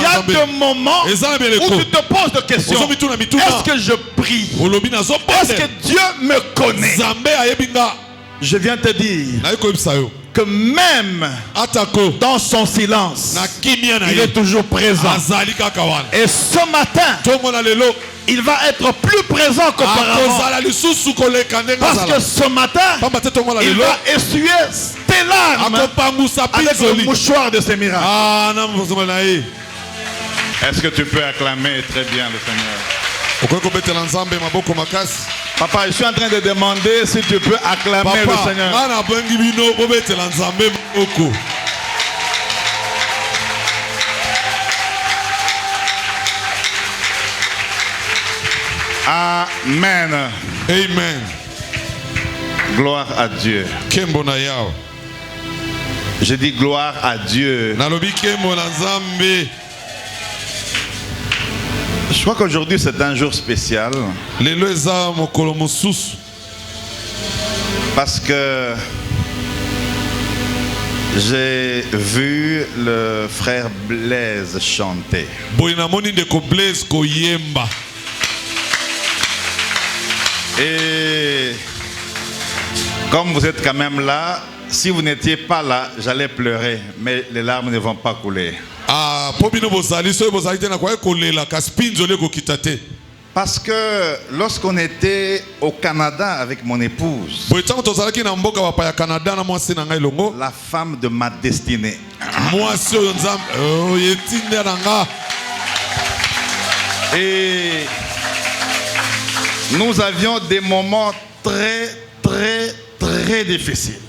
y a des moments où tu te poses des questions. Est-ce que je prie? Est-ce que Dieu me connaît? Je viens te dire que même dans son silence, il est toujours présent. Et ce matin, il va être plus présent qu'auparavant. Parce que ce matin, il va essuyer tes larmes avec le mouchoir de ses miracles. Est-ce que tu peux acclamer très bien le Seigneur? Papa, je suis en train de demander si tu peux acclamer le Seigneur. Amen. Amen. Gloire à Dieu. Je dis gloire à Dieu. Je crois qu'aujourd'hui c'est un jour spécial. Parce que j'ai vu le frère Blaise chanter. Et comme vous êtes quand même là, si vous n'étiez pas là, j'allais pleurer, mais les larmes ne vont pas couler. Parce que lorsqu'on était au Canada avec mon épouse, la femme de ma destinée, et nous avions des moments très difficiles.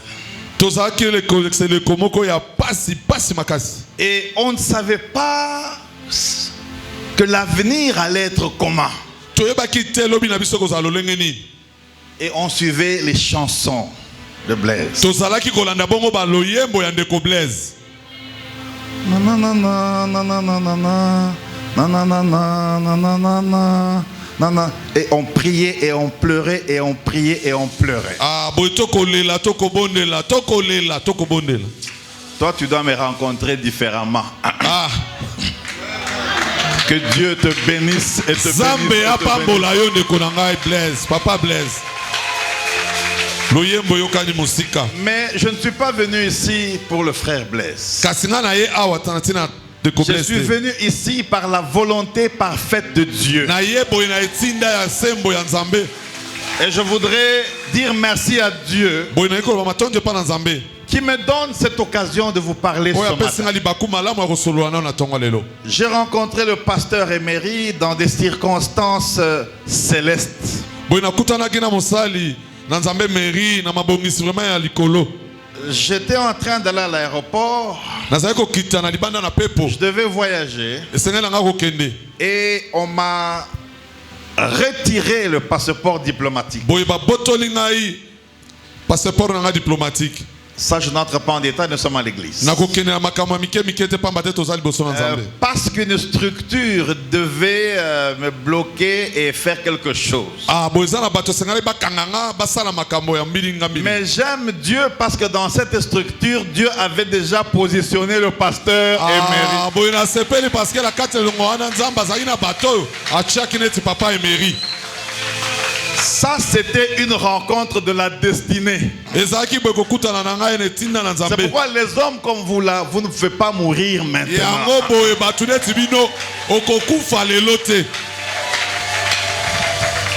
Et on ne savait pas que l'avenir allait être comment. Et on suivait les chansons de Blaise. Et on priait et on pleurait et on priait et on pleurait. Toi, tu dois me rencontrer différemment. Que Dieu te bénisse et te bénisse. Papa Blaise. Mais je ne suis pas venu ici pour le frère Blaise. Je suis venu ici par la volonté parfaite de Dieu. Et je voudrais dire merci à Dieu qui me donne cette occasion de vous parler ce matin. J'ai rencontré le pasteur Emery dans des circonstances célestes. J'étais en train d'aller à l'aéroport. Je devais voyager. Et on m'a retiré le passeport diplomatique. Ça, je n'entre pas en détail, nous sommes à l'église. Parce qu'une structure devait me bloquer et faire quelque chose. Mais j'aime Dieu parce que dans cette structure, Dieu avait déjà positionné le pasteur Emery. Ça, c'était une rencontre de la destinée. C'est pourquoi les hommes comme vous là, vous ne pouvez pas mourir maintenant.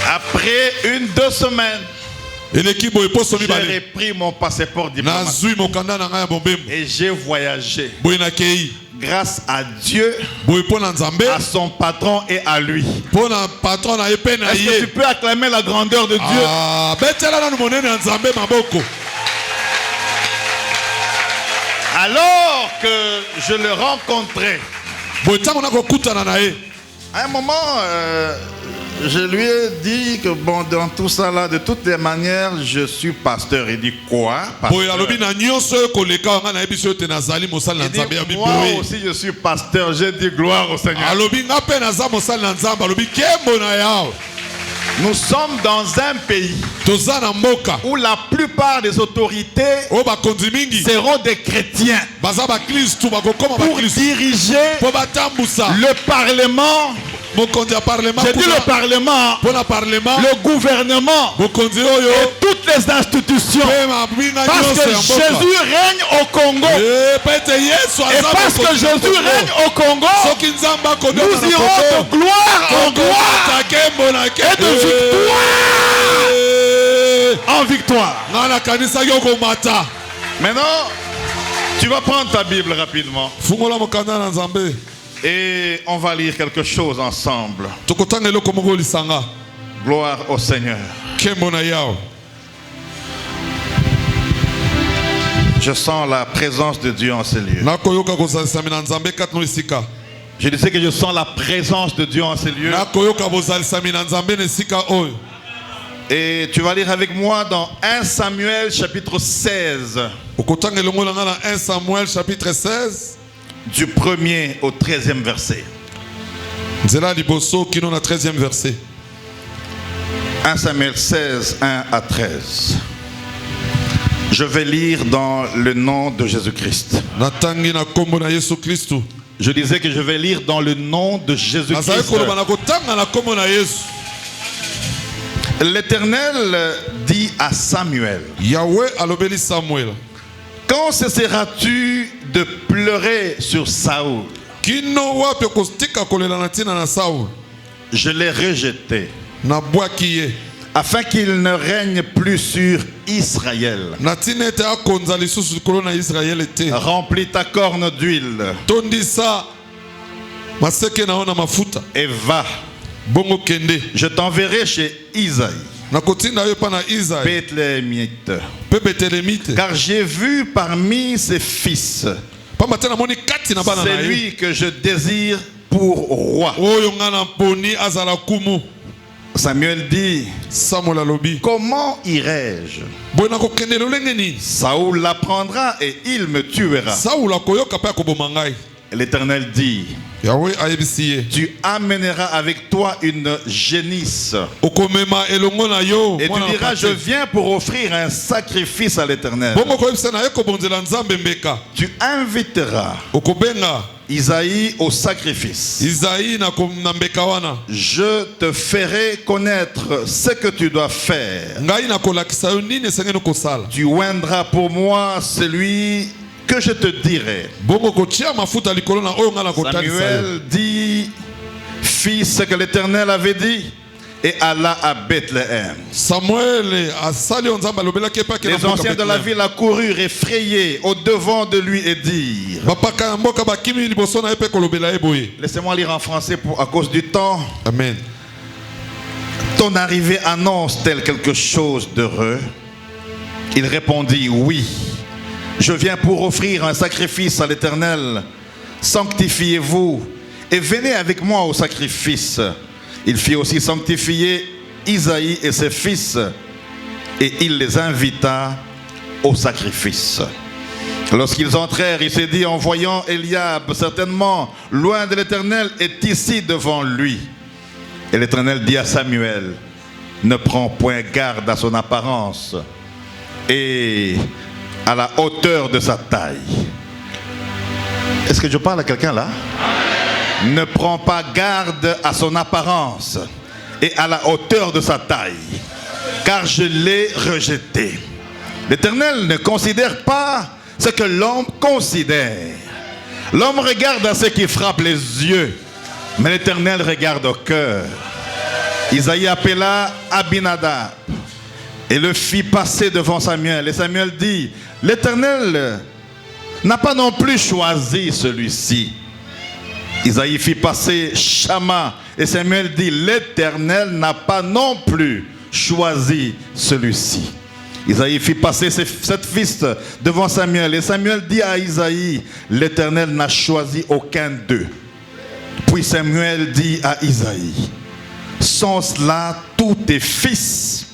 Après 1-2 semaines, j'ai repris mon passeport diplomatique et j'ai voyagé. Grâce à Dieu, à son patron et à lui. Est-ce que tu peux acclamer la grandeur de Dieu? Alors que je le rencontrais, à un moment, je lui ai dit que bon, dans tout ça là, de toutes les manières, je suis pasteur. Il dit quoi? Pasteur? Il dit, moi aussi je suis pasteur. J'ai dit gloire au Seigneur. Nous sommes dans un pays où la plupart des autorités seront des chrétiens pour diriger le Parlement. J'ai dit le Parlement, le gouvernement et toutes les institutions. Parce que Jésus règne au Congo. Et parce que Jésus règne au Congo, nous irons de gloire en gloire et de victoire en victoire. Maintenant, tu vas prendre ta Bible rapidement. Et on va lire quelque chose ensemble. Gloire au Seigneur. Je sens la présence de Dieu en ces lieux. Je disais que je sens la présence de Dieu en ces lieux. Et tu vas lire avec moi dans 1 Samuel chapitre 16. 1 Samuel chapitre 16. Du 1er au 13e verset. 1 Samuel 16, 1 à 13. Je vais lire dans le nom de Jésus-Christ. Je disais que je vais lire dans le nom de Jésus-Christ. L'Éternel dit à Samuel: quand cesseras-tu de pleurer sur Saoul? Je l'ai rejeté afin qu'il ne règne plus sur Israël. Remplis ta corne d'huile et va. Je t'enverrai chez Isaïe, Bethléemite, car j'ai vu parmi ses fils celui que je désire pour roi. Samuel dit: comment irai-je? Saoul l'apprendra et il me tuera. L'Éternel dit: tu amèneras avec toi une génisse et tu diras: je viens pour offrir un sacrifice à l'Éternel. Tu inviteras Isaïe au sacrifice. Je te ferai connaître ce que tu dois faire. Tu oindras pour moi celui que je te dirai. Samuel dit, fit ce que l'Éternel avait dit et alla à Bethléem. Les anciens de la ville accoururent effrayés au devant de lui et dirent. Laissez-moi lire en français à cause du temps. Amen. Ton arrivée annonce-t-elle quelque chose d'heureux? Il répondit: oui. Je viens pour offrir un sacrifice à l'Éternel. Sanctifiez-vous et venez avec moi au sacrifice. Il fit aussi sanctifier Isaïe et ses fils et il les invita au sacrifice. Lorsqu'ils entrèrent, il s'est dit en voyant Eliab, certainement loin de l'Éternel, est ici devant lui. Et l'Éternel dit à Samuel: ne prends point garde à son apparence et à la hauteur de sa taille. Est-ce que je parle à quelqu'un là? Ne prends pas garde à son apparence et à la hauteur de sa taille, car je l'ai rejeté. L'Éternel ne considère pas ce que l'homme considère. L'homme regarde à ce qui frappe les yeux, mais l'Éternel regarde au cœur. Isaïe appela Abinadab et le fit passer devant Samuel. Et Samuel dit: l'Éternel n'a pas non plus choisi celui-ci. Isaïe fit passer Shama et Samuel dit: l'Éternel n'a pas non plus choisi celui-ci. Isaïe fit passer ses 7 fils devant Samuel et Samuel dit à Isaïe: l'Éternel n'a choisi aucun d'eux. Puis Samuel dit à Isaïe: sont-ce là tous tes fils?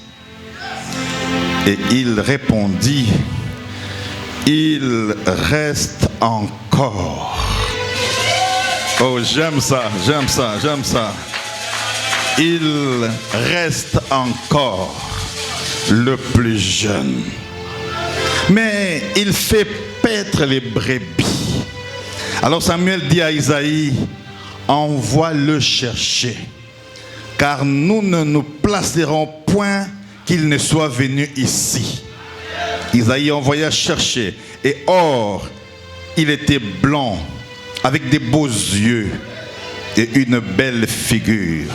Et il répondit: il reste encore. Oh, j'aime ça, j'aime ça, j'aime ça. il reste encore le plus jeune. Mais il fait paître les brebis. Alors Samuel dit à Isaïe, envoie le chercher, car nous ne nous placerons point qu'il ne soit venu ici. Isaïe envoya chercher, et or, il était blond, avec des beaux yeux et une belle figure.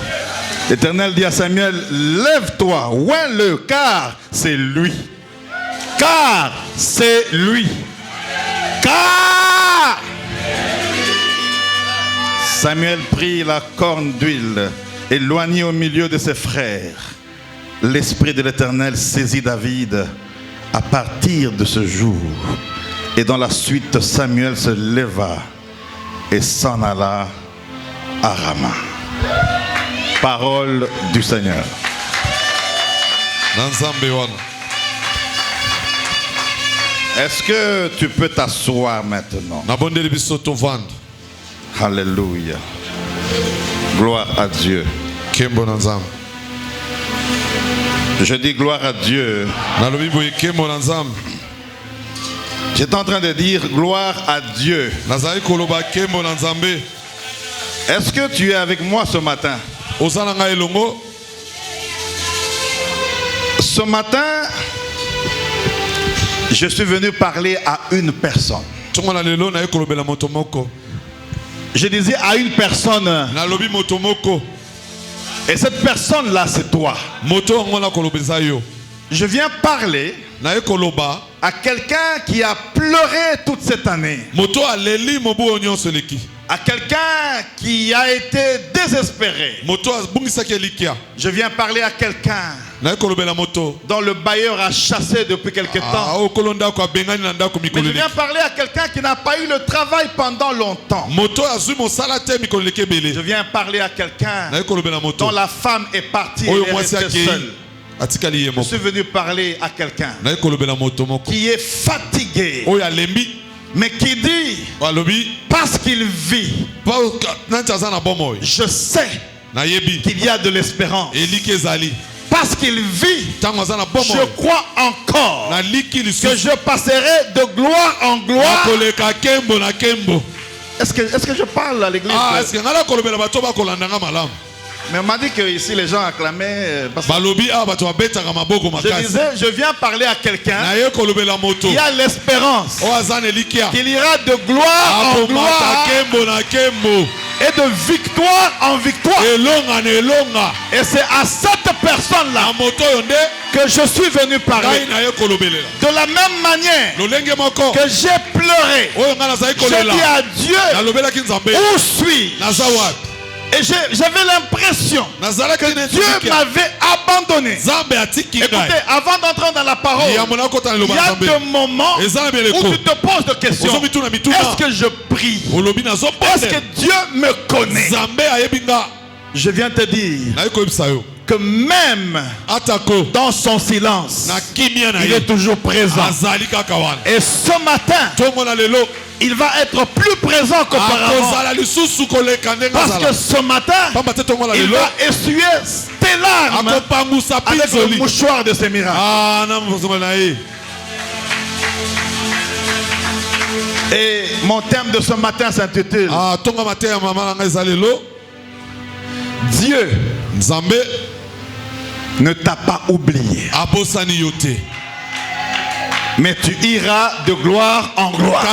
L'Éternel dit à Samuel, lève-toi, oins-le, car c'est lui. Car c'est lui. Car Samuel prit la corne d'huile, éloigné au milieu de ses frères. L'Esprit de l'Éternel saisit David à partir de ce jour. Et dans la suite, Samuel se leva et s'en alla à Rama. Parole du Seigneur. Est-ce que tu peux t'asseoir maintenant? Alléluia. Gloire à Dieu. Je dis gloire à Dieu. J'étais en train de dire gloire à Dieu. Est-ce que tu es avec moi ce matin? Ce matin, je suis venu parler à une personne. Je disais à une personne. Et cette personne-là, c'est toi. Je viens parler à quelqu'un qui a pleuré toute cette année. À quelqu'un qui a été désespéré. Je viens parler à quelqu'un dont le bailleur a chassé depuis quelque temps. Mais je viens parler à quelqu'un qui n'a pas eu le travail pendant longtemps. Je viens parler à quelqu'un dont la femme est partie et est restée seule. Je suis venu parler à quelqu'un qui est fatigué, mais qui dit, parce qu'il vit, je sais qu'il y a de l'espérance. Parce qu'il vit, je crois encore que je passerai de gloire en gloire. Est-ce que je parle à l'église? Mais on m'a dit que ici les gens acclamaient. Je disais, je viens parler à quelqu'un qui a l'espérance qu'il ira de gloire en gloire et de victoire en victoire. Et c'est à cette personne-là que je suis venu parler. De la même manière que j'ai pleuré, j'ai dit à Dieu, où suis-je? Et j'avais l'impression que Dieu m'avait abandonné. Écoutez, avant d'entrer dans la parole, il y a des moments où tu te poses des questions. Est-ce que je prie? Est-ce que Dieu me connaît? Je viens te dire que même dans son silence, il est toujours présent. Et ce matin, il va être plus présent qu'auparavant. Parce que ce matin, il va essuyer tes larmes avec le mouchoir de ses miracles. Et mon thème de ce matin s'intitule Dieu ne t'a pas oublié, mais tu iras de gloire en gloire.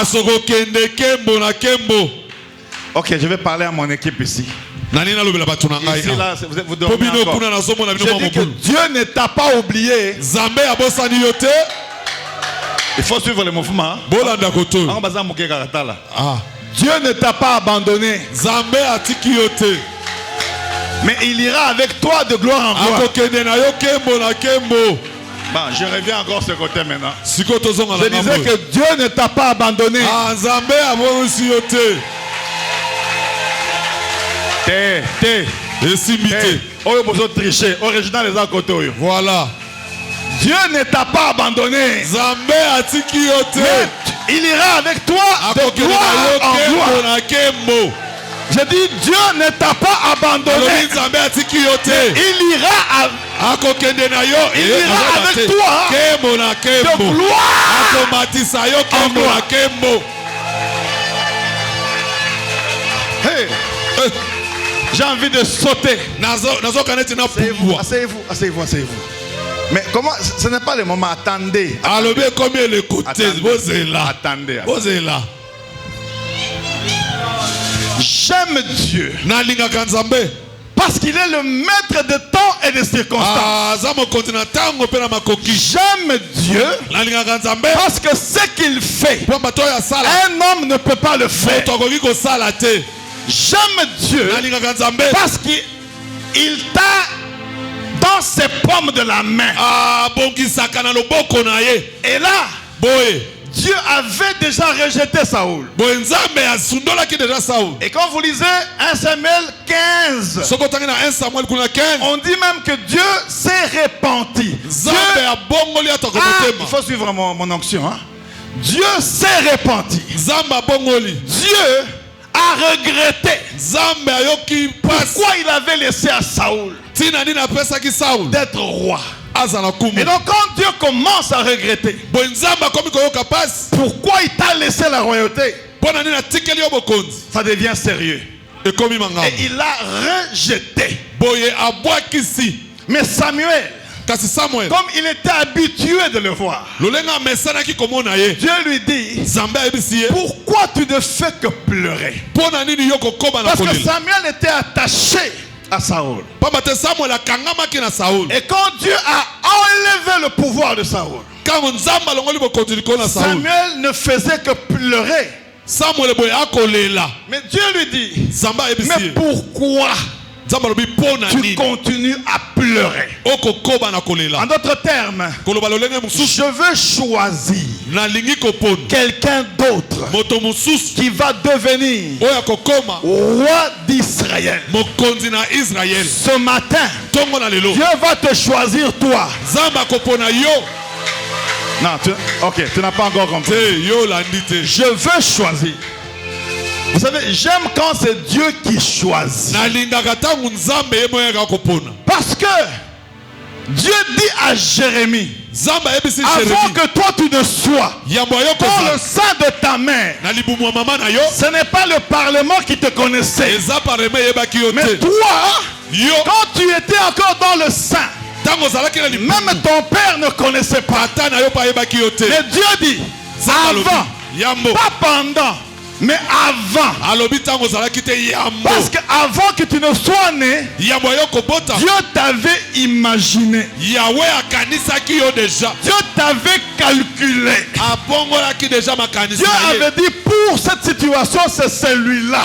Ok, je vais parler à mon équipe ici. Ici, là, vous dormez encore. Je dis que Dieu ne t'a pas oublié. Il faut suivre le mouvement. Dieu ne t'a pas abandonné, mais il ira avec toi de gloire en gloire. Bon, je reviens encore ce côté maintenant. Je disais que Dieu ne t'a pas abandonné. Voilà. Dieu ne t'a pas abandonné, mais il ira avec toi de gloire en gloire. Je dis, Dieu ne t'a pas abandonné. Il ira avec toi de gloire. Hey. J'ai envie de sauter. Asseyez-vous, asseyez-vous, asseyez-vous, asseyez-vous. Mais comment, ce n'est pas le moment, attendez. Attendez. J'aime Dieu parce qu'il est le maître de temps et de circonstances. J'aime Dieu parce que ce qu'il fait, un homme ne peut pas le faire. J'aime Dieu parce qu'il t'a dans ses paumes de la main. Et là, Dieu avait déjà rejeté Saoul. Et quand vous lisez 1 Samuel 15, on dit même que Dieu s'est repenti. Il faut suivre mon onction. Hein? Dieu s'est repenti. Dieu a regretté pourquoi il avait laissé à Saoul d'être roi. Et donc quand Dieu commence à regretter pourquoi il t'a laissé la royauté, ça devient sérieux. Et il a rejeté. Mais Samuel, comme il était habitué de le voir, Dieu lui dit, pourquoi tu ne fais que pleurer? Parce que Samuel était attaché à Saoul. Et quand Dieu a enlevé le pouvoir de Saoul, Samuel ne faisait que pleurer. Mais Dieu lui dit, mais pourquoi tu continues à pleurer? En d'autres termes, je veux choisir quelqu'un d'autre qui va devenir roi d'Israël. Ce matin, Dieu va te choisir toi. Non, tu n'as pas encore compris. Je veux choisir. Vous savez, j'aime quand c'est Dieu qui choisit. Parce que Dieu dit à Jérémie, avant que toi tu ne sois dans le sein de ta mère, ce n'est pas le parlement qui te connaissait. Mais toi, quand tu étais encore dans le sein, même ton père ne connaissait pas. Mais Dieu dit, avant, pas pendant, mais avant. Parce qu'avant que tu ne sois né, Dieu t'avait imaginé. Dieu t'avait calculé. Dieu avait dit, pour cette situation, c'est celui-là.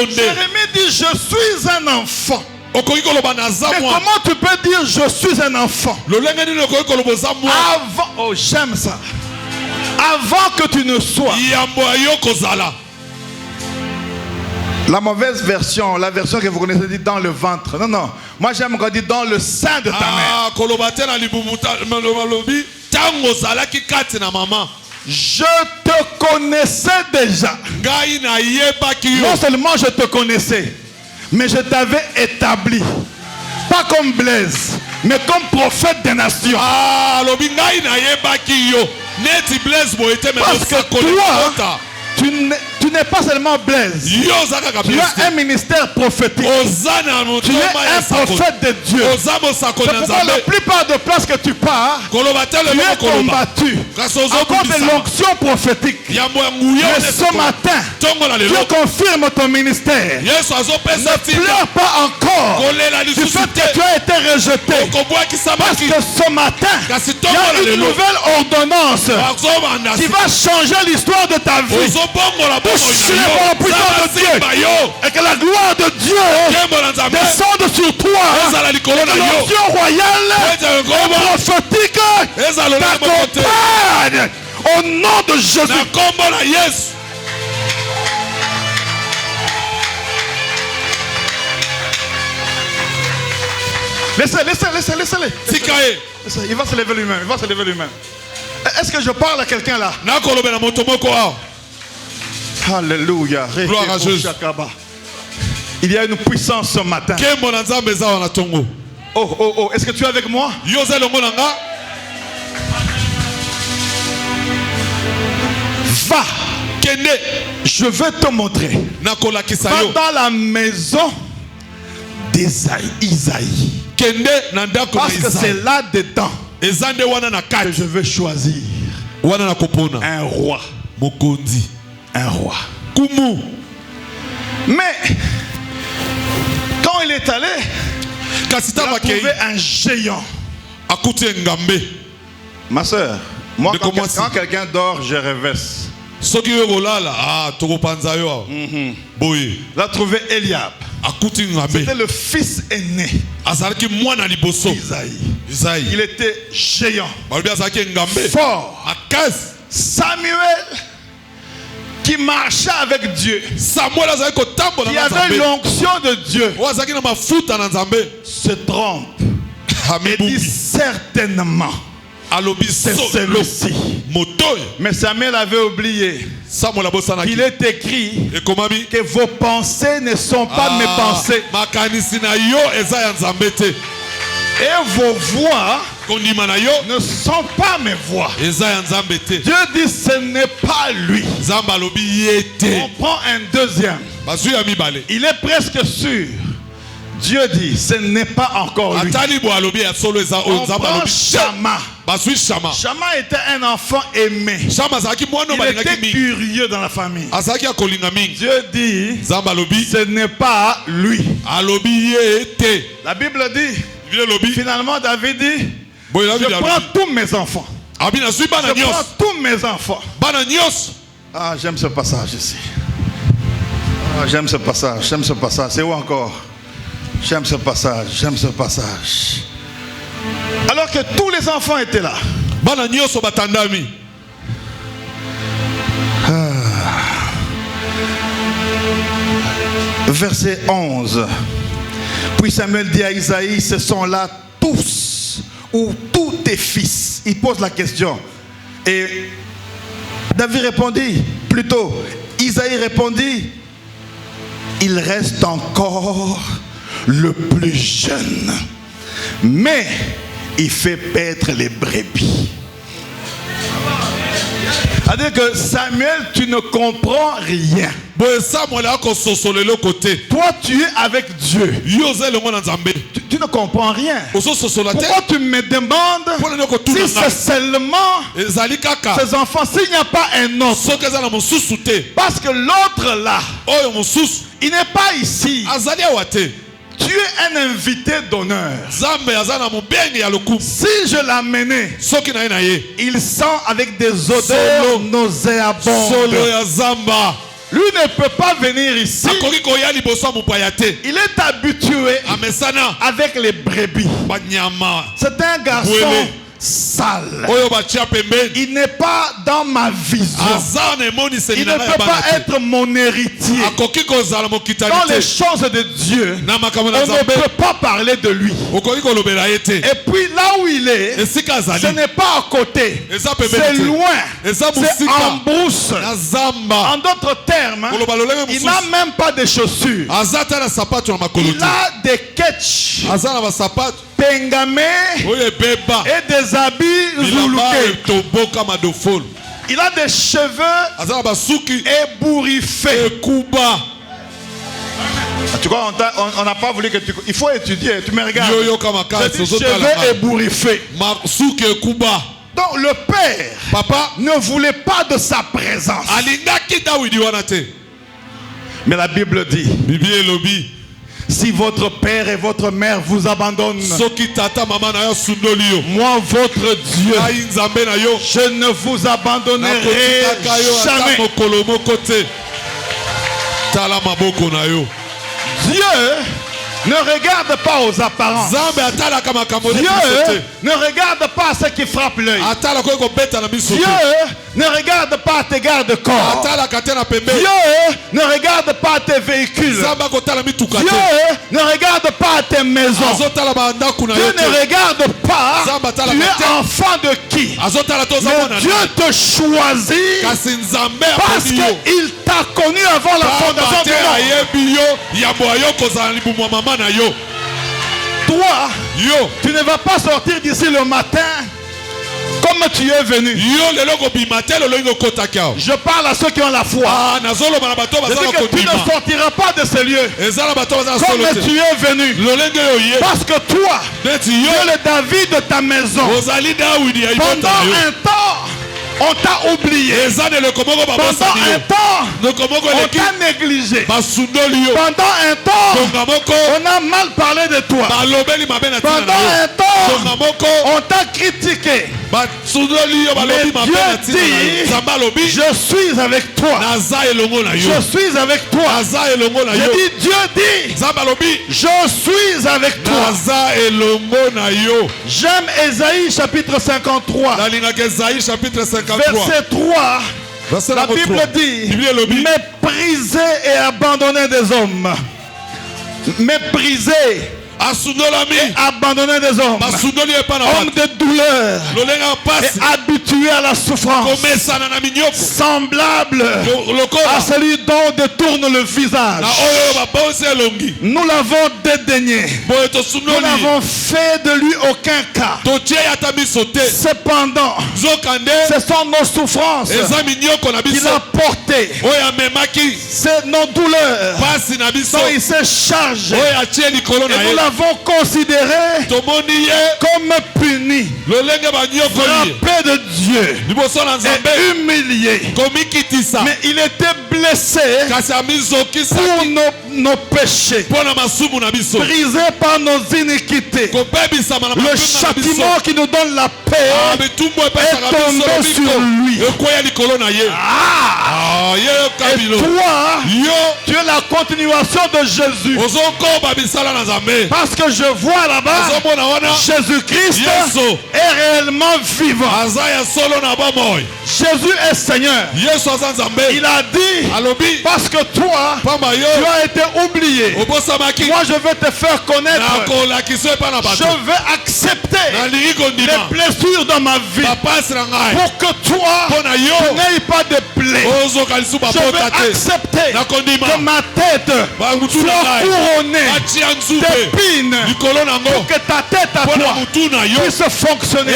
Jérémie dit, je suis un enfant. Mais comment tu peux dire je suis un enfant? Avant, oh j'aime ça. Avant que tu ne sois. La mauvaise version, la version que vous connaissez dit dans le ventre. Non, non. Moi j'aime quand on dit dans le sein de ta mère. Je te connaissais déjà. Non seulement je te connaissais, mais je t'avais établi, pas comme Blaise, mais comme prophète des nations. Parce que toi, tu n'es pas seulement Blaise. Tu as un ministère prophétique. Tu es un prophèt de Dieu. C'est pourquoi la plupart des places que tu pars, tu es combattu à cause de l'onction prophétique. Mais ce matin, Dieu confirme ton ministère. Ne pleure pas encore du fait que tu as été rejeté. Parce que ce matin, il y a une nouvelle ordonnance qui va changer l'histoire de ta vie. Pour la puissance de Dieu. Et que la gloire de Dieu descende sur toi. Et que l'onction royale et prophétique t'accompagne au nom de Jésus. Laissez-le. Il va se lever lui-même. Est-ce que je parle à quelqu'un là? Alléluia. Gloire à Jésus. Il y a une puissance ce matin. Oh, est-ce que tu es avec moi? Va. Je vais te montrer. Va dans la maison d'Isaïe. Parce que c'est là-dedans que je veux choisir un roi. Un roi. Mais quand il est allé, il a trouvé un géant. Ma soeur, moi quand quelqu'un dort, je réveille. Il a trouvé Eliab. C'était le fils aîné d'Isaïe. Il était géant, fort. Samuel, qui marchait avec Dieu, qui avait l'onction de Dieu, se trompe et dit certainement c'est celui-ci. Mais Samuel avait oublié qu'il est écrit que vos pensées ne sont pas mes pensées et vos voix ne sont pas mes voix. Dieu dit ce n'est pas lui. On prend un deuxième. Il est presque sûr. Dieu dit ce n'est pas encore lui. On prend Shama. Shama était un enfant aimé. Il était curieux dans la famille. Dieu dit ce n'est pas lui. La Bible dit finalement David dit je prends tous mes enfants. Je prends tous mes enfants. Ah, j'aime ce passage ici. Ah, j'aime ce passage. C'est où encore? J'aime ce passage. Alors que tous les enfants étaient là. Verset 11. Puis Samuel dit à Isaïe, ce sont là tous, ou tous tes fils. Il pose la question. Et David répondit, plutôt, Isaïe répondit, il reste encore le plus jeune, mais il fait paître les brebis. C'est-à-dire que Samuel, tu ne comprends rien. Toi, tu es avec Dieu. Tu ne comprends rien. Pourquoi tu me demandes si c'est seulement ces enfants, s'il n'y a pas un autre? Parce que l'autre là, il n'est pas ici. Tu es un invité d'honneur. Si je l'amenais, il sent avec des odeurs nauséabondes. Lui ne peut pas venir ici. Il est habitué avec les brebis. C'est un garçon sale. Il n'est pas dans ma vision. Il ne peut pas être mon héritier. Dans les choses de Dieu, on ne peut pas parler de lui. Et puis là où il est, ce n'est pas à côté, c'est loin, c'est en brousse. En d'autres termes, il n'a même pas de chaussures. Il a des ketchs, pengamé et des habits zoulouqués. Il a des cheveux ébouriffés. Tu vois, on n'a pas voulu que tu... Il faut étudier, tu me regardes. Je dis cheveux ébouriffés. Donc le père ne voulait pas de sa présence. Mais la Bible dit, si votre père et votre mère vous abandonnent, moi votre Dieu, je ne vous abandonnerai jamais. Dieu ne regarde pas aux apparences. Dieu ne regarde pas à ce qui frappe l'œil. Dieu ne regarde pas à tes gardes-corps. Dieu ne regarde pas tes véhicules. Dieu ne regarde pas tes maisons. Dieu ne regarde pas tu es enfant de qui. Mais Dieu te choisit parce qu'il t'a connu avant la fondation du monde. Toi, tu ne vas pas sortir d'ici le matin comme tu es venu. Je parle à ceux qui ont la foi. Je dis que tu ne sortiras pas de ce lieu comme tu es venu. Parce que toi, tu es le David de ta maison. Pendant un temps, on t'a oublié. Pendant un temps, on t'a négligé. Pendant un temps, on a mal parlé de toi. Pendant un temps, on t'a critiqué. Mais Dieu dit, je suis avec toi. Je suis avec toi. J'ai dit, Dieu dit, je suis avec toi. J'aime Ésaïe chapitre 53. Verset 3. La Bible dit, méprisé et abandonné des hommes. Méprisé et abandonné des hommes, homme de douleur et habitué à la souffrance, semblable à celui dont détourne le visage. Nous l'avons dédaigné, nous n'avons fait de lui aucun cas. Cependant, ce sont nos souffrances qu'il a portées, c'est nos douleurs dont il s'est chargé. Et nous l'avons considéré comme puni, frappé de Dieu et humilié. Mais il était blessé pour nos péchés, brisé par nos iniquités. Le châtiment qui nous donne la paix est tombé sur lui. Et toi, tu es la continuation de Jésus. Parce que je vois là-bas, Jésus-Christ est réellement vivant. Jésus est Seigneur. Il a dit, parce que toi, tu as été oublié. Moi, je veux te faire connaître. Je veux accepter les blessures dans ma vie pour que toi, tu n'aies pas de plaies. Je veux accepter que ma tête soit couronnée d'épines pour que ta tête à toi puisse fonctionner.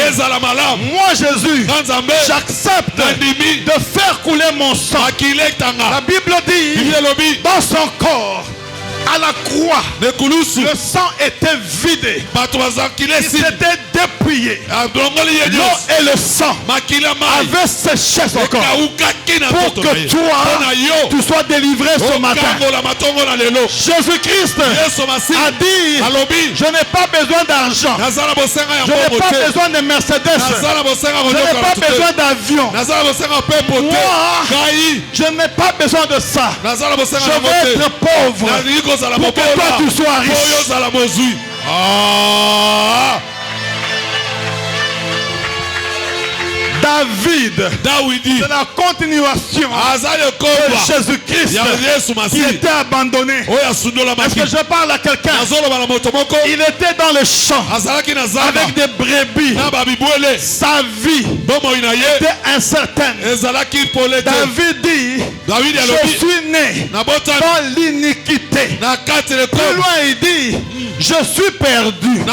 Moi, Jésus, j'accepte de faire couler mon sang. La Bible dit, dans son corps, à la croix, le sang était vidé. Il s'était dépouillé. L'eau et le sang avaient séché son corps pour que toi, tu sois délivré ce matin. Jésus-Christ a dit, je n'ai pas besoin d'argent, je n'ai pas besoin de Mercedes, je n'ai pas besoin d'avion. Moi, je n'ai pas besoin de ça. Je veux être pauvre pour que toi tu sois riche. David, c'est la continuation de Jésus-Christ qui était abandonné. Est-ce que je parle à quelqu'un? Il était dans le champ avec des brebis. Sa vie était incertaine. David dit, je suis né dans l'iniquité. Plus loin il dit, je suis perdu.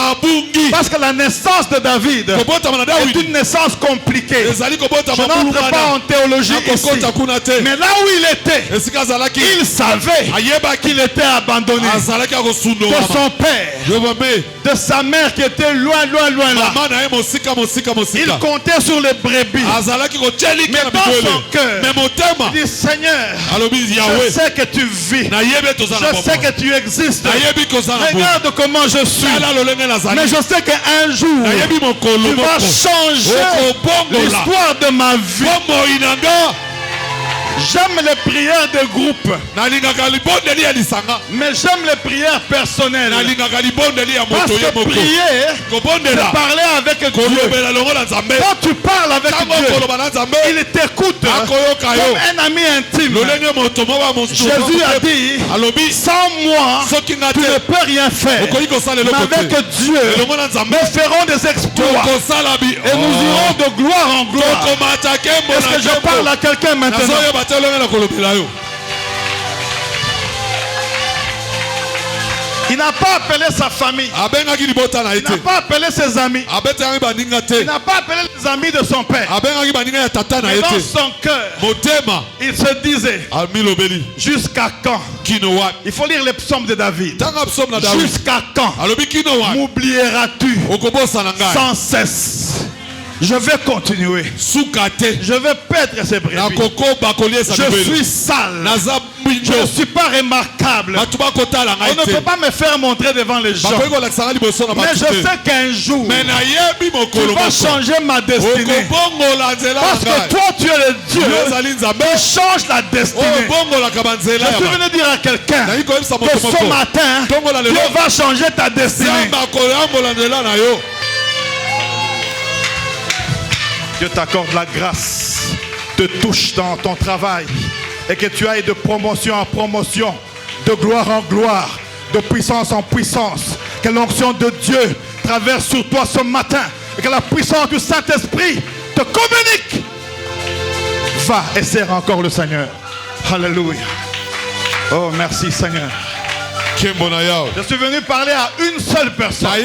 Parce que la naissance de David est une naissance compliquée. Je n'entre pas en théologie ici. Mais là où il était, il savait qu'il était abandonné de son père, de sa mère qui était loin là. Il comptait sur les brebis. Mais dans son cœur, il dit, Seigneur, je sais que tu vis, je sais que tu existes. Regarde comment je suis. Mais je sais qu'un jour, tu vas changer l'histoire de ma vie. J'aime les prières de groupe. Mais j'aime les prières personnelles. Parce que prier, c'est parler avec Dieu. Quand tu parles avec Dieu, il t'écoute comme un ami intime. Jésus a dit, sans moi, tu ne peux rien faire. Mais avec Dieu, nous ferons des exploits. Et nous irons de gloire en gloire. Est-ce que je parle à quelqu'un maintenant? Il n'a pas appelé sa famille. Il n'a pas appelé ses amis. Il n'a pas appelé les amis de son père. Mais dans son cœur, il se disait, jusqu'à quand? Il faut lire les psaumes de David. Jusqu'à quand m'oublieras-tu sans cesse? Je vais continuer. Je vais perdre ces brebis. Je suis sale. Je ne suis pas remarquable. On ne peut pas me faire montrer devant les gens. Mais je sais qu'un jour, tu vas changer ma destinée. Parce que toi, tu es le Dieu qui change la destinée. Je suis venu dire à quelqu'un que ce matin, Dieu va changer ta destinée. Dieu t'accorde la grâce, te touche dans ton travail et que tu ailles de promotion en promotion, de gloire en gloire, de puissance en puissance. Que l'onction de Dieu traverse sur toi ce matin et que la puissance du Saint-Esprit te communique. Va et sers encore le Seigneur. Alléluia. Oh, merci Seigneur. Je suis venu parler à une seule personne. Si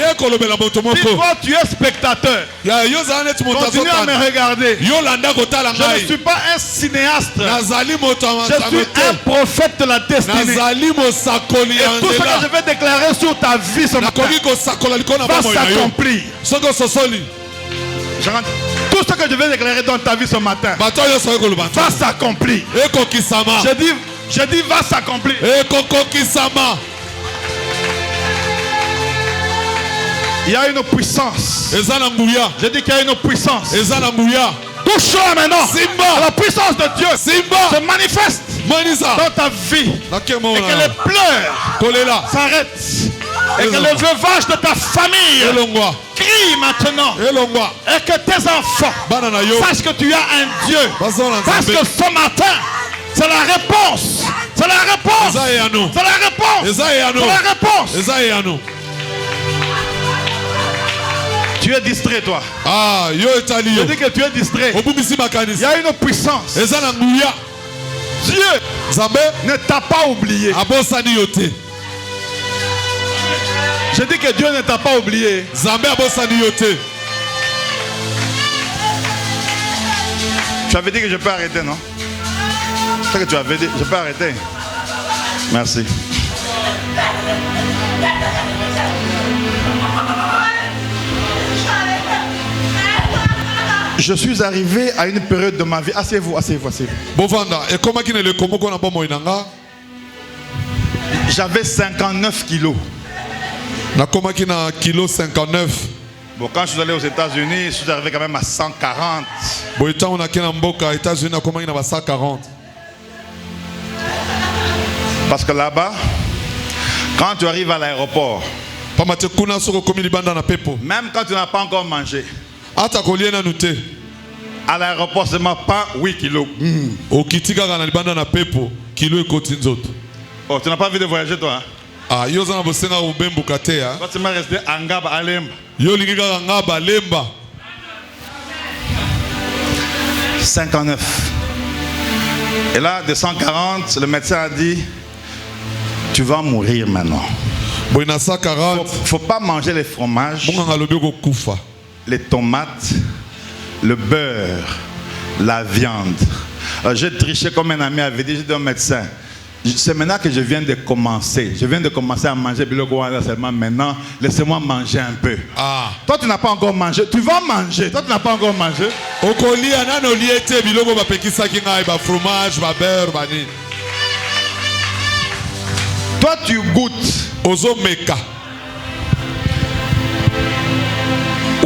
toi tu es spectateur, continue à me regarder. Je ne suis pas un cinéaste. Je suis un prophète de la destinée. Et tout ce que je vais déclarer sur ta vie ce matin va s'accomplir. Tout ce que je vais déclarer dans ta vie ce matin va s'accomplir. Je dis va s'accomplir. Il y a une puissance. Je dis qu'il y a une puissance. Touche-la maintenant. La puissance de Dieu se manifeste dans ta vie. Et que les pleurs s'arrêtent. Et que le veuvage de ta famille crie maintenant. Et que tes enfants sachent que tu as un Dieu. Parce que ce matin, c'est la réponse. C'est la réponse. C'est la réponse. C'est la réponse. Tu es distrait, toi. Je dis que tu es distrait. Il y a une puissance. Dieu ne t'a pas oublié. Je dis que Dieu ne t'a pas oublié. Tu avais dit que je peux arrêter, non? C'est ce que tu avais dit. Je peux arrêter. Merci. Je suis arrivé à une période de ma vie. Asseyez-vous, asseyez-vous, asseyez-vous. J'avais 59 kilos. Bon, quand je suis allé aux États-Unis, je suis arrivé quand même à 140. Parce que là-bas, quand tu arrives à l'aéroport, même quand tu n'as pas encore mangé, à l'aéroport, c'est ma pas 8 kilos. Oh, tu n'as pas envie de voyager, toi? Toi, tu m'as resté à Ngaba, à Lemba. 59. Et là, de 140, le médecin a dit, tu vas mourir maintenant. Il ne faut pas manger les fromages, les tomates, le beurre, la viande. J'ai triché comme un ami avait dit, j'ai dit au médecin, c'est maintenant que je viens de commencer. Je viens de commencer à manger seulement maintenant. Laissez-moi manger un peu. Toi, tu n'as pas encore mangé. Tu vas manger. Toi, tu n'as pas encore mangé. Toi, tu goûtes.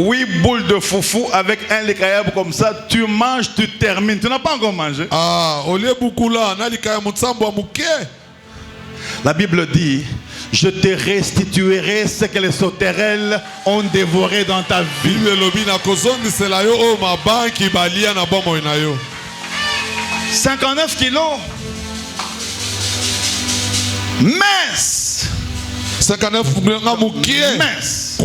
8 boules de foufou avec un likayab comme ça, tu manges, tu termines. Tu n'as pas encore mangé. La Bible dit, je te restituerai ce que les sauterelles ont dévoré dans ta vie. 59 kilos. Mince. 59 mince.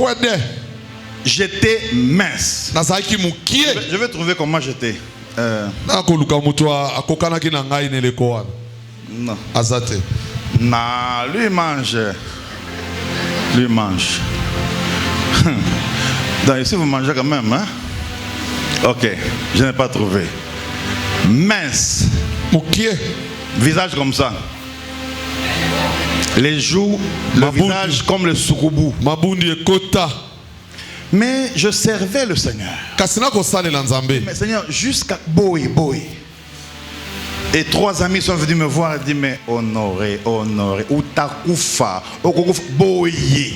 J'étais mince. Je vais trouver comment j'étais. Non. Non, lui mange. Lui mange. Donc ici vous mangez quand même, hein? Ok, je n'ai pas trouvé. Mince. Visage comme ça. Les joues, le visage comme le soukoubou. Mais je servais le Seigneur. Mais Seigneur, jusqu'à boy. Et 3 amis sont venus me voir et disent, mais honoré, ou takoufa, boye.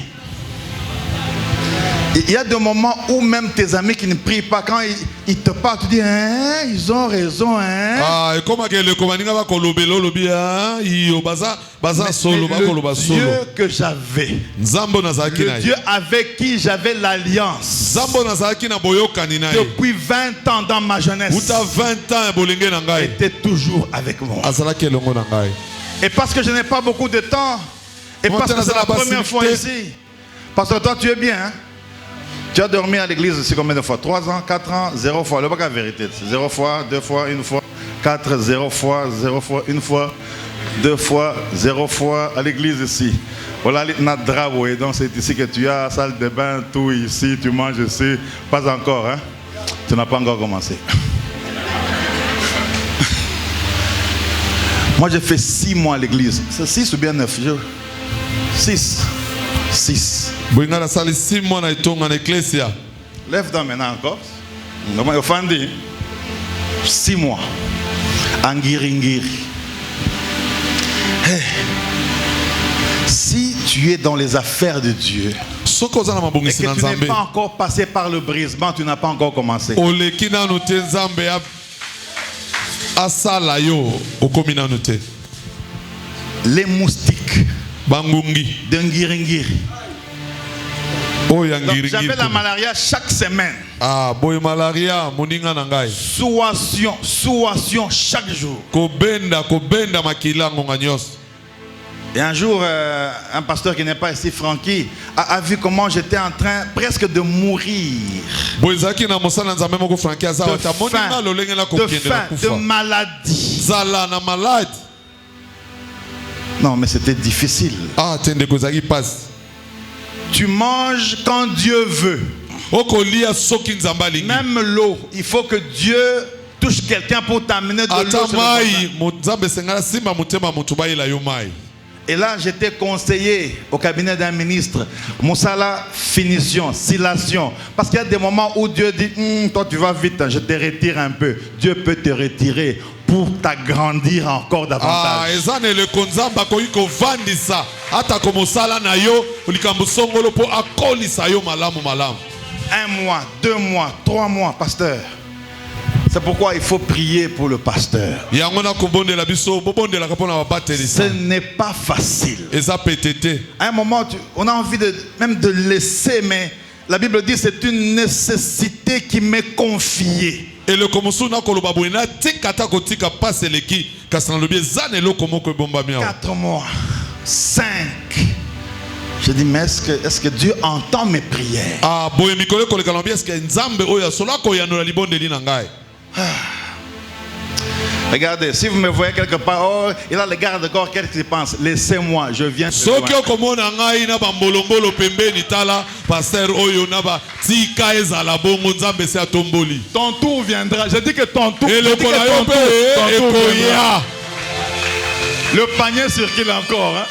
Il y a des moments où même tes amis qui ne prient pas, quand ils te parlent, tu dis, hein, ils ont raison, hein. Ah, et comment que le commandant va le Dieu que j'avais, le Dieu avec qui j'avais l'alliance depuis 20 ans dans ma jeunesse, était toujours avec moi. Et parce que je n'ai pas beaucoup de temps, et parce que c'est la première fois ici, parce que toi tu es bien, hein? Tu as dormi à l'église ici combien de fois? 3 ans, 4 ans, 0 fois. Le bac à vérité. 0 fois, 2 fois, 1 fois, 4, 0 fois, 1 fois, 2 fois, 0 fois à l'église ici. Voilà, donc c'est ici que tu as salle de bain, tout ici, tu manges ici. Pas encore, hein? Tu n'as pas encore commencé. Moi j'ai fait 6 mois à l'église. C'est 6 ou bien 9 jours? 6. Lève-toi maintenant encore. Comment offendé? 6 mois. Angiringiri. Hey. Si tu es dans les affaires de Dieu et que tu n'es pas encore passé par le brisement, tu n'as pas encore commencé. Les moustiques d'Angiringiri. J'avais la malaria chaque semaine. Souation chaque jour. Et un jour, un pasteur qui n'est pas ici, Francky, a vu comment j'étais en train presque de mourir. De faim, de maladie. Non, mais c'était difficile. Tu manges quand Dieu veut. Même l'eau, il faut que Dieu touche quelqu'un pour t'amener de l'eau. Et là, j'étais conseiller au cabinet d'un ministre. Moussala, finition, silation. Parce qu'il y a des moments où Dieu dit, toi tu vas vite, je te retire un peu. Dieu peut te retirer pour t'agrandir encore davantage. Un mois, 2 mois, 3 mois, pasteur. C'est pourquoi il faut prier pour le pasteur. Ce n'est pas facile. À un moment, on a envie même de laisser, mais la Bible dit que c'est une nécessité qui m'est confiée. 4 mois, 5. Je dis, mais est-ce que Dieu entend mes prières? Regardez, si vous me voyez quelque part, oh, il a le garde-corps, qu'est-ce qu'il pense? Laissez-moi, je viens. Ton tour viendra. Je dis que ton tour viendra. Le panier circule encore. Hein?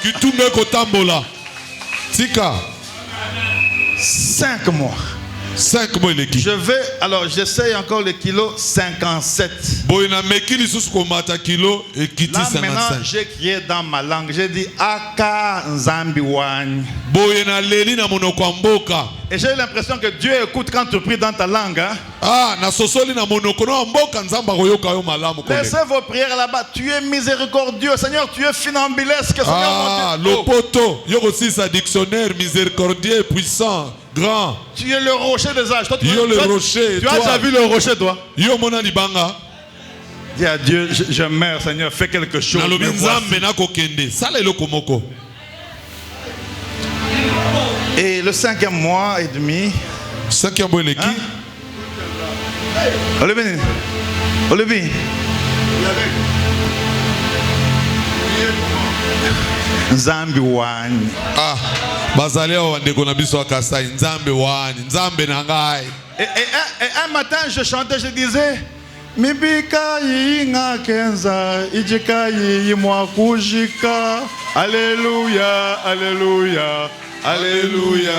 5 mois. Je vais, alors j'essaye encore le kilo 57. Là maintenant j'ai crié dans ma langue, j'ai dit Aka Nzambi Wany. Et j'ai l'impression que Dieu écoute quand tu pries dans ta langue. Hein? Laissez vos prières là-bas. Tu es miséricordieux, Seigneur, tu es funambilesque. Seigneur, le poteau. Il y a aussi sa dictionnaire miséricordieux, puissant, grand. Tu es le rocher des âges. Toi, tu as déjà vu le rocher, toi? Dis à Dieu, je meurs, Seigneur, fais quelque chose. Et le 5e mois et demi. 5e mois et demi. Olivier. Nzambi Wany. Ah, bazali wa ndeko na biso akasai Nzambe Wany, Nzambe na ngai. Et un matin je chantais, je disais Mibika yinga kenza ijika yimwa kujika. Alléluia, alléluia. Alléluia.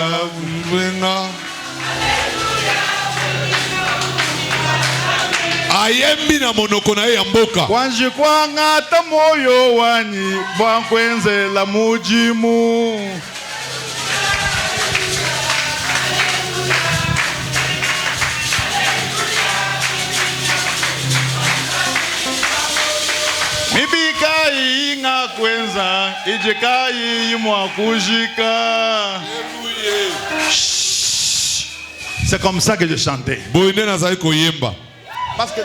Ayembi na monoko na ya mboka. Wanji kwanga tamoyo wani bwankwenze la mujimu. Mibika inga kwenza ijikai yimwa kujika. C'est comme ça que je chantais. Parce que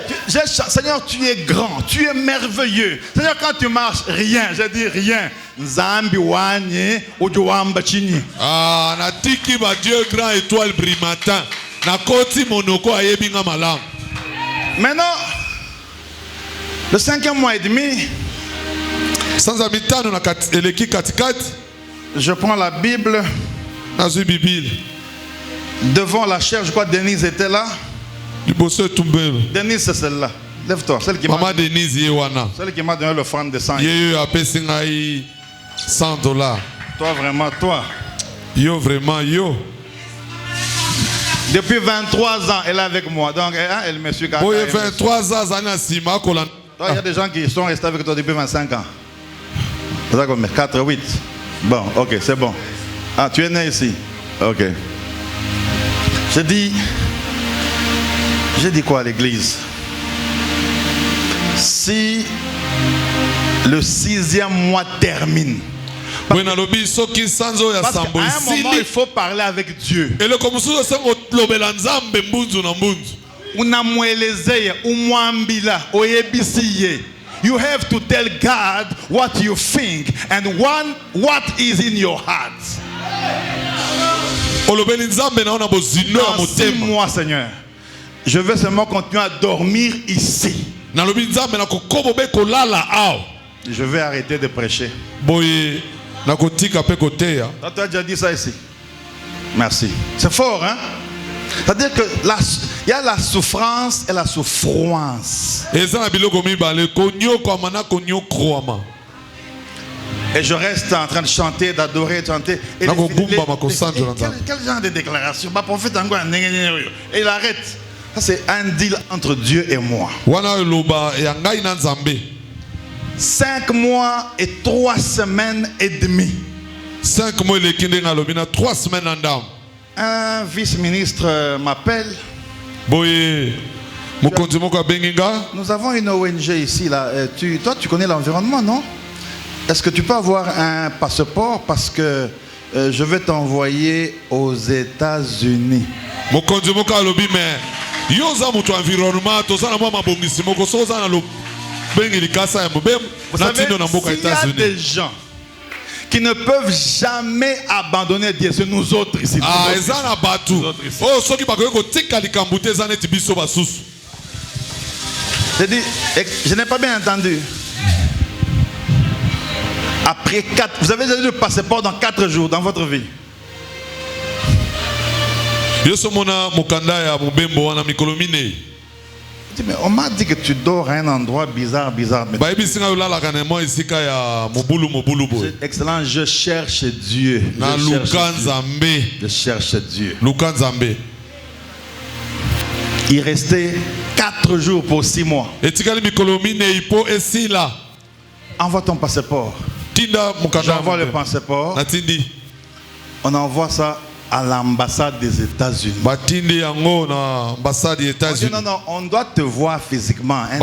Seigneur, tu es grand, tu es merveilleux. Seigneur, quand tu marches, rien, je dis rien. Nzambi wanye ujuamba chini. Ah, na tiki ba Dieu grand étoile brimata. Na koti monoko ayebinga malam. Maintenant, le 5e mois et demi, sans habitano na eleki katikati, je prends la Bible. Nazu Bible. Devant la chaire, je crois que Denise était là. Denise, c'est celle-là. Lève-toi. Celle qui Maman Denise Yewana. Celle qui m'a donné l'offrande de 100. $100. Toi, vraiment, toi. Yo, vraiment, yo. Depuis 23 ans, elle est avec moi. Donc, elle me suit quand même. 23 ans, il y a des gens qui sont restés avec toi depuis 25 ans. C'est ça comme 4, 8. Bon, ok, c'est bon. Ah, tu es né ici. Ok. J'ai dit quoi à l'église? Si le 6e mois termine, parce qu'à un moment il faut parler avec Dieu. You have to tell God what you think and what is in your heart. Dans 6 mois, Seigneur, je vais seulement continuer à dormir ici. Je vais arrêter de prêcher. Tu as déjà dit ça ici. Merci. C'est fort, hein? C'est-à-dire que il y a la souffrance et la souffrance. Et je reste en train de chanter, d'adorer, de chanter. Et quel genre de déclaration? Et il arrête. Ça, c'est un deal entre Dieu et moi. 5 mois et 3 semaines et demie. 5 mois et 3 semaines. Un vice-ministre m'appelle. Nous avons une ONG ici. Là. Toi, tu connais l'environnement, non? Est-ce que tu peux avoir un passeport? Parce que je vais t'envoyer aux États-Unis. Vous savez, s'il y a des gens qui ne peuvent jamais abandonner Dieu, c'est nous autres ici. J'ai dit, je n'ai pas bien entendu. Après 4, vous avez déjà eu le passeport dans 4 jours dans votre vie. Mais on m'a dit que tu dors à un endroit bizarre. Excellent, je cherche Dieu. Je cherche Dieu. Il restait 4 jours pour 6 mois. Envoie ton passeport. J'envoie le passeport. On envoie ça à l'ambassade des États-Unis. Non, non, on doit te voir physiquement. Hein.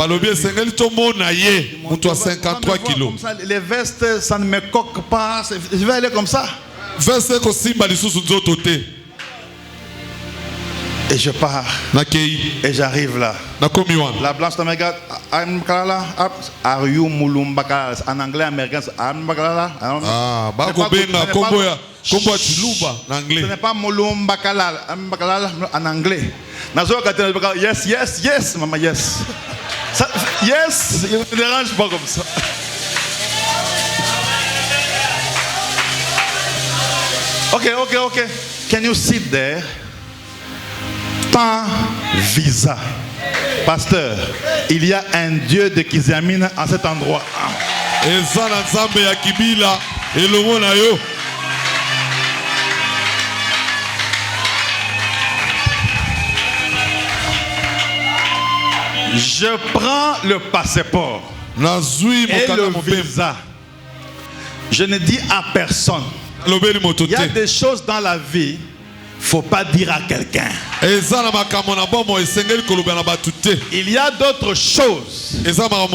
Les vestes, ça ne me coque pas. Je vais aller comme ça. Et je pars. Et j'arrive là. La blanche me regarde. Are you Mulumbaka? En anglais américain. Ce n'est pas Mulumbaka en anglais. Yes, yes, yes, maman, yes. Yes, il ne me dérange pas comme ça. Ok. Can you sit there? Tant visa. Pasteur, il y a un Dieu de Kizamine en cet endroit. Je prends le passeport et le visa. Je ne dis à personne. Il y a des choses dans la vie. Faut pas dire à quelqu'un. Il y a d'autres choses.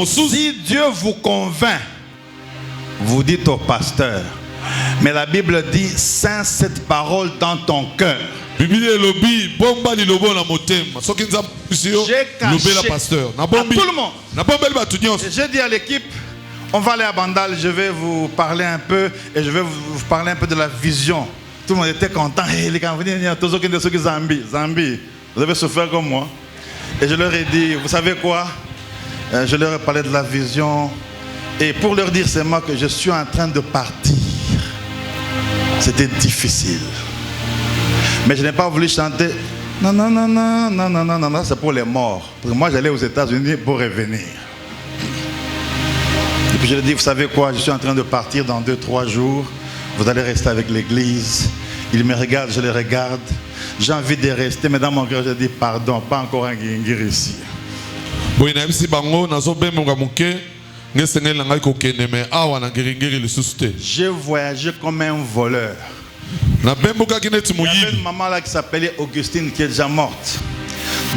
Si Dieu vous convainc, vous dites au pasteur. Mais la Bible dit, Saint cette parole dans ton cœur. J'ai caché à tout le monde. J'ai dit à l'équipe, on va aller à Bandal, je vais vous parler un peu et je vais vous parler un peu de la vision. Tout le monde était content. Les Zambie, vous avez souffert comme moi. Et je leur ai dit, vous savez quoi? Je leur ai parlé de la vision. Et pour leur dire seulement que je suis en train de partir. C'était difficile. Mais je n'ai pas voulu chanter. Non, c'est pour les morts. Parce que moi, j'allais aux États-Unis pour revenir. Et puis je leur ai dit, vous savez quoi? Je suis en train de partir dans 2-3 jours. Vous allez rester avec l'église. Ils me regardent, je les regarde. J'ai envie de rester, mais dans mon cœur, je dis pardon, pas encore un guingir ici. J'ai voyagé comme un voleur. Il y avait une maman là qui s'appelait Augustine qui est déjà morte.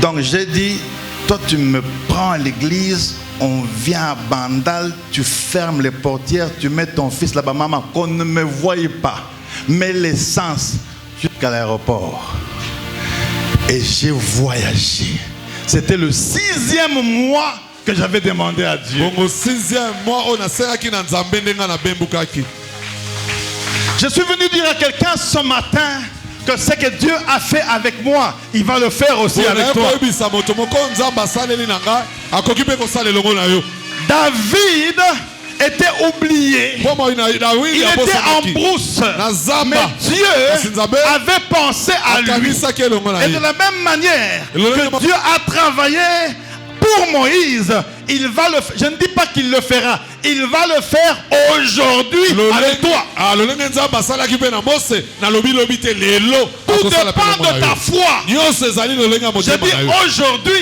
Donc j'ai dit, toi tu me prends à l'église, on vient à Bandal, tu fermes les portières, tu mets ton fils là-bas, maman, qu'on ne me voie pas. Mets l'essence jusqu'à l'aéroport. Et j'ai voyagé. C'était le 6e mois que j'avais demandé à Dieu. Je suis venu dire à quelqu'un ce matin que ce que Dieu a fait avec moi, il va le faire aussi avec toi. David était oublié. Il était en brousse. Mais Dieu avait pensé à lui. Et de la même manière que Dieu a travaillé pour Moïse, il va le faire. Je ne dis pas qu'il le fera. Il va le faire aujourd'hui avec toi. Tout dépend de ta foi. Je dis aujourd'hui,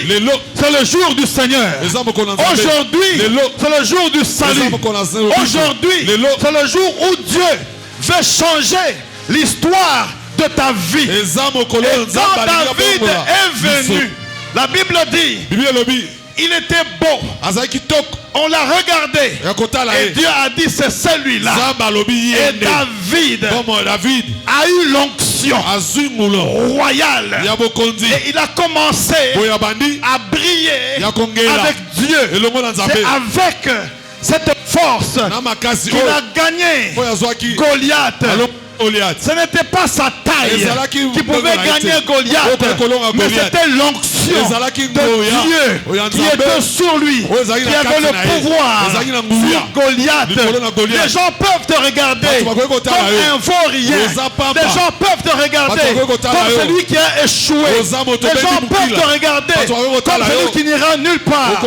c'est le jour du Seigneur. Aujourd'hui, c'est le jour du salut. Aujourd'hui, c'est le jour où Dieu veut changer l'histoire de ta vie. Et quand David est venu, la Bible dit, il était beau. On l'a regardé. Et Dieu a dit, c'est celui-là. Et David a eu l'onction royale. Et il a commencé à briller avec Dieu. C'est avec cette force qu'il a gagné Goliath. Ce n'était pas sa taille qui pouvait gagner Goliath, mais c'était l'onction de Dieu qui était sur lui, qui avait le pouvoir sur Goliath. Les gens peuvent te regarder comme un vaurien. Les gens peuvent te regarder comme celui qui a échoué. Les gens peuvent te regarder comme celui qui n'ira nulle part.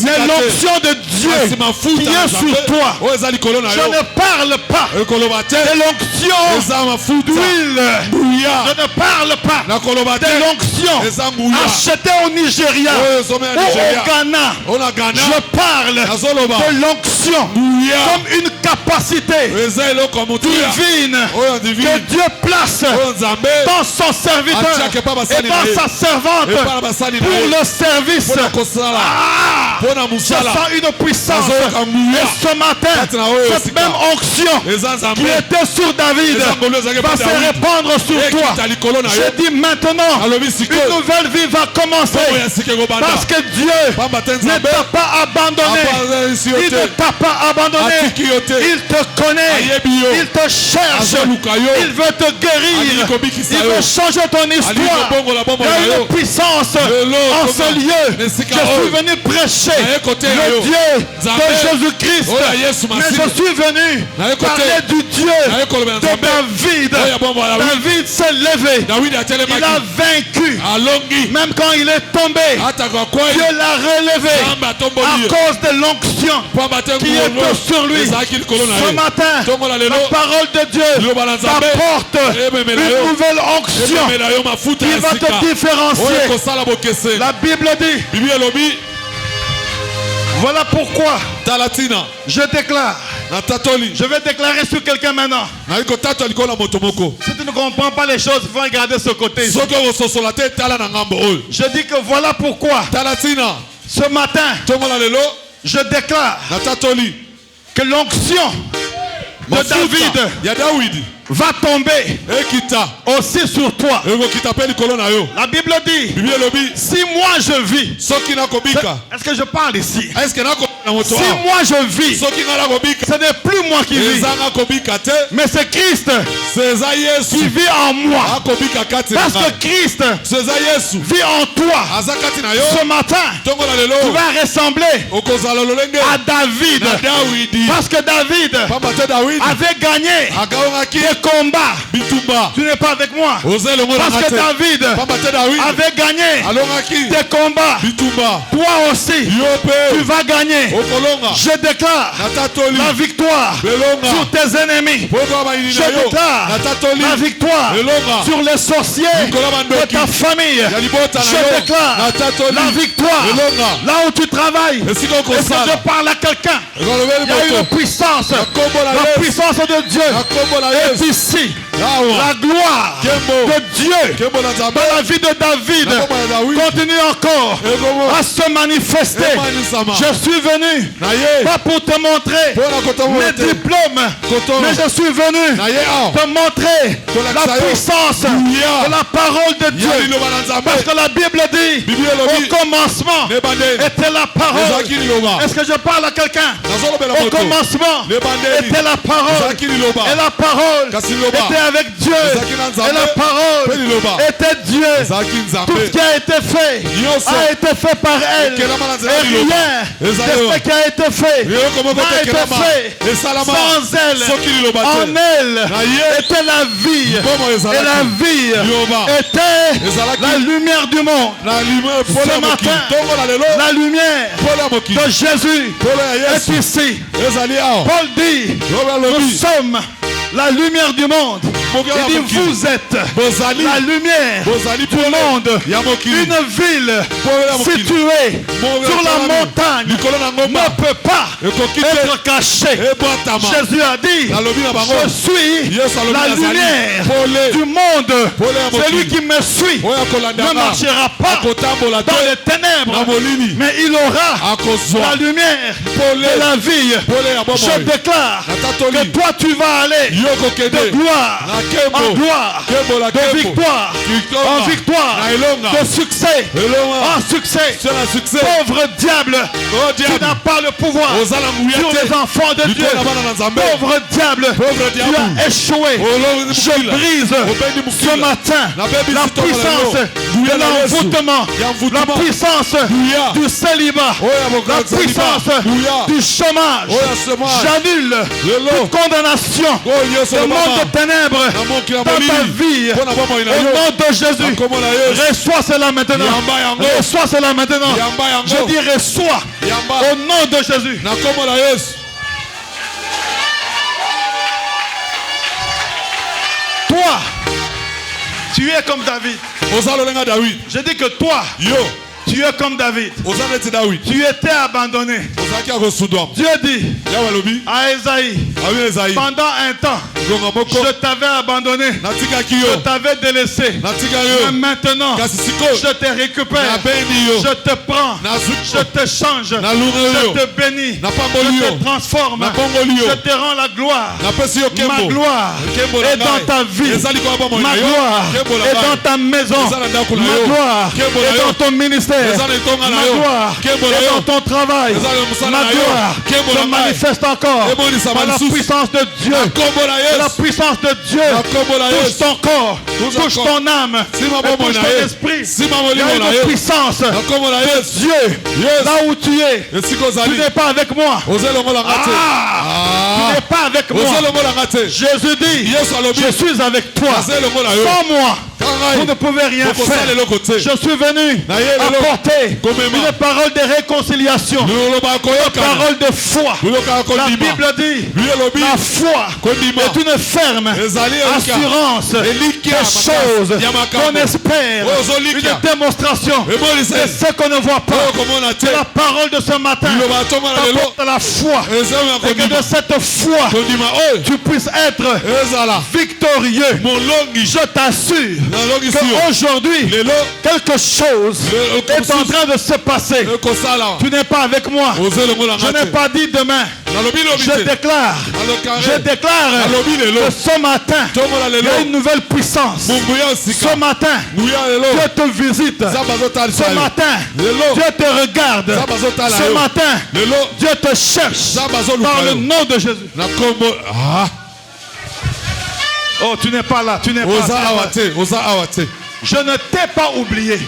Mais l'onction de Dieu qui est sur toi, je ne parle pas de l'onction d'huile. Je ne parle pas de l'onction achetée au Nigeria ou au Ghana. Je parle de l'onction comme une capacité divine que Dieu place dans son serviteur et dans sa servante pour le service. Je sens une puissance. Et ce matin, cette même onction qui était sur David va se répandre sur toi. Je dis maintenant, une nouvelle vie va commencer parce que Dieu ne t'a pas abandonné. Il ne t'a pas abandonné. Il te connaît. Il te cherche. Il veut te guérir. Il veut changer ton histoire. Il y a une puissance en ce lieu. Je suis venu prêcher le Dieu de Jésus-Christ. Mais je suis venu parler du Dieu de David. David s'est levé. Il a vaincu. Même quand il est tombé, Dieu l'a relevé à cause de l'onction qui est sur lui. Ce matin, la parole de Dieu t'apporte une nouvelle onction qui va te différencier. La Bible dit, voilà pourquoi je déclare. Je vais déclarer sur quelqu'un maintenant. Si tu ne comprends pas les choses, il faut regarder ce côté. Je dis que voilà pourquoi ce matin je déclare que l'onction de David va tomber aussi sur toi. La Bible dit, si moi je vis, est-ce que je parle ici? Si moi je vis, ce n'est plus moi qui vis, mais c'est Christ qui vit en moi. Parce que Christ vit en toi. Ce matin, tu vas ressembler à David. Parce que David avait gagné des combats. Tu n'es pas avec moi. Parce que David avait gagné des combats. Toi aussi, tu vas gagner. Je déclare la victoire sur tes ennemis. Je déclare la victoire sur les sorciers de ta famille. Je déclare la victoire là où tu travailles. Est-ce que je parle à quelqu'un? Il y a une puissance. La puissance de Dieu est ici. La gloire de Dieu dans la vie de David continue encore à se manifester. Je suis venu pas pour te montrer mes diplômes, mais je suis venu te montrer la puissance de la parole de Dieu. Parce que la Bible dit, au commencement était la parole. Est-ce que je parle à quelqu'un? Au commencement était la parole. Et la parole était avec Dieu. Et la parole était Dieu. Tout ce qui a été fait a été fait par elle. Et rien de ce qui a été fait n'a été fait sans elle. En elle était la vie. Et la vie était la lumière du monde. Ce matin, la lumière de Jésus est ici. Paul dit, nous sommes la lumière du monde. Il dit, vous êtes la lumière du monde. Une ville située sur la montagne ne peut pas être cachée. Jésus a dit, je suis la lumière du monde. Celui qui me suit ne marchera pas dans les ténèbres, mais il aura la lumière de la vie. Je déclare que toi tu vas aller de gloire en gloire, de victoire en victoire, de succès en succès. Pauvre diable, tu n'as pas le pouvoir sur les enfants de Dieu. Pauvre diable, tu as échoué. Je brise ce matin la puissance de l'envoûtement, la puissance du célibat, la puissance du chômage. J'annule toute condamnation, le monde de ténèbres dans ta vie. Au nom de Jésus, reçois cela maintenant. Reçois cela maintenant. Je dis reçois au nom de Jésus. toi, tu es comme David. Je dis que toi, tu es comme David. Tu étais abandonné. Dieu dit à Esaïe, pendant un temps, je t'avais abandonné, je t'avais délaissé. Mais maintenant, je te récupère, je te prends, je te change, je te bénis, je te transforme, je te rends la gloire. Ma gloire est dans ta vie, ma gloire est dans ta maison, ma gloire est dans ton ministère, ma gloire est dans ton travail, ma gloire se manifeste encore par la puissance de Dieu. La puissance de Dieu touche ton corps, touche ton âme, touche ton esprit. Il y a une puissance de Dieu là où tu es. Tu n'es pas avec moi. Tu n'es pas avec moi. Jésus dit, je suis avec toi. Sans moi, vous ne pouvez rien faire. Je suis venu apporter une parole de réconciliation, une parole de foi. La Bible dit, la foi est une ferme assurance des choses qu'on espère, une démonstration de ce qu'on ne voit pas. C'est la parole de ce matin t'apporte la foi, et que de cette foi tu puisses être victorieux. Je t'assure qu'aujourd'hui quelque chose est en train de se passer. Tu n'es pas avec moi. Je n'ai pas dit demain. Je déclare que ce matin il y a une nouvelle puissance. Ce matin Dieu te visite. Ce matin Dieu te regarde. Ce matin Dieu te cherche par le nom de Jésus. Oh, tu n'es pas là, tu n'es pas là. Je ne t'ai pas oublié.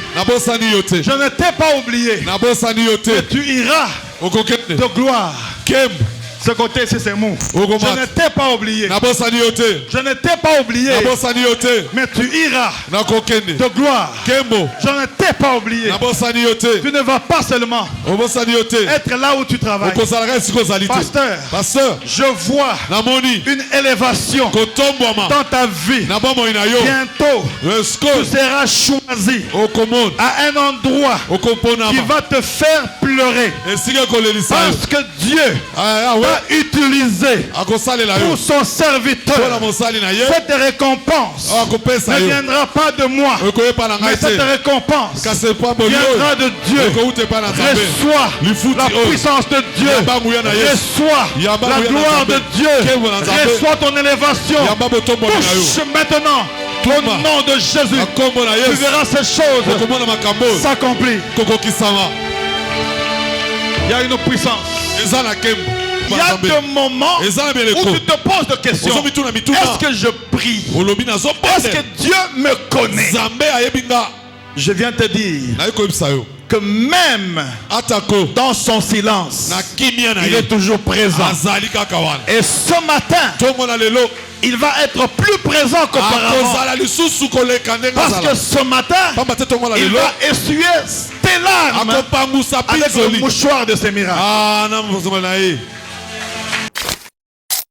Je ne t'ai pas oublié. Mais tu iras de gloire. Ce côté-ci, c'est mou. Je ne t'ai pas oublié. Je ne t'ai pas oublié. Mais tu iras de gloire. Je ne t'ai pas oublié. Tu ne vas pas seulement être là où tu travailles. Pasteur, je vois une élévation dans ta vie. Bientôt, tu seras choisi à un endroit qui va te faire pleurer. Parce que Dieu utiliser pour son serviteur. Cette récompense ne viendra pas de moi, mais cette récompense viendra de Dieu. Reçois la puissance de Dieu, reçois la gloire de Dieu, reçois ton élévation. Touche maintenant au nom de Jésus. Tu verras ces choses s'accomplir. Il y a une puissance. Il y a des moments où tu te poses des questions. Est-ce que je prie? Est-ce que Dieu me connaît? Je viens te dire que même dans son silence, il est toujours présent. Et ce matin, il va être plus présent qu'auparavant. Parce que ce matin, il va essuyer tes larmes avec le mouchoir de ses miracles.